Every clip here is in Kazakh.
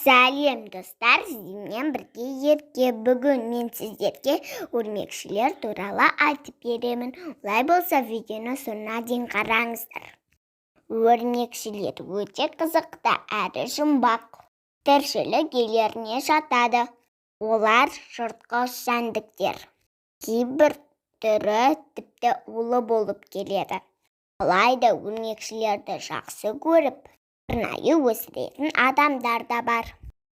Сәлем достар, сіздермен бірге ерке. Бүгін мен сіздерге өрмекшілер туралы айтып беремін. Олай болса, видеоны соңына дейін қараңыздар. Өрмекшілер өте қызықты әрі жұмбақ. Тіршілік иелеріне жатады. Олар жыртқыш жәндіктер. Кейбір түрі тіпті улы болып келеді. Алайда өрмекшілерді жақсы көріп, арнайы өсіретін адамдар да бар.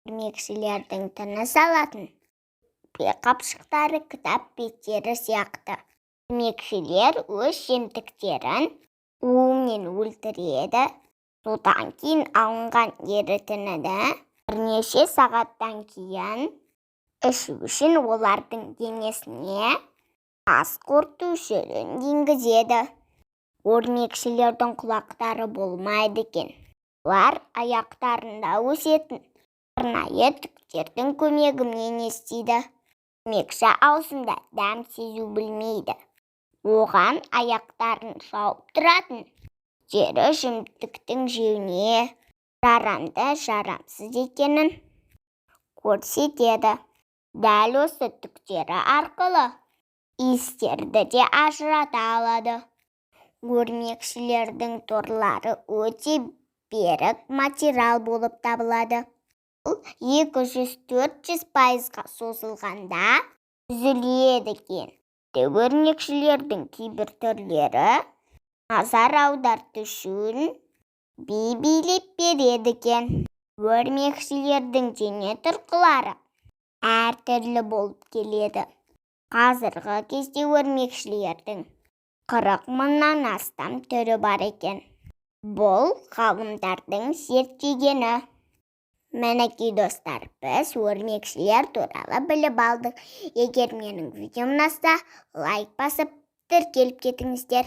Өрмекшілердің тыныс алатын қапшықтары кітап беттері сияқты. Өрмекшілер өз жемтіктерін уымен өлтіреді. Содан кейін алынған ерітінді бірнеше сағаттан кейін ішу үшін олардың денесіне ас қорыту шөлін енгізеді. Өрмекшілердің құлақтары болмайды екен. Олар аяқтарында өсетін арнайы түктердің көмегімен естиді. Өрмекші аузында дәм сезу білмейді. Оған аяқтарын жауып тұратын түктері жемтіктің жеуіне жарамды жарамсыз екенін көрсетеді. Дәл осы түктері арқылы иістерді де ажырата алады. Өрмекшілердің торлары өте берік материал болып табылады. 200-400% созылғанда үзіледі екен. Өрмекшілердің кейбір түрлері назар аударту үшін би билеп береді екен. Өрмекшілердің дене тұрқылары әртүрлі болып келеді. Қазіргі кезде өрмекшілердің 40 мыңнан астам түрі бар екен. Бұл ғалымдардың зерттегені. Мінекей достар, біз өрмекшілер туралы біліп алдық. Егер менің видеом ұнаса, лайк басып, тіркеліп кетіңіздер.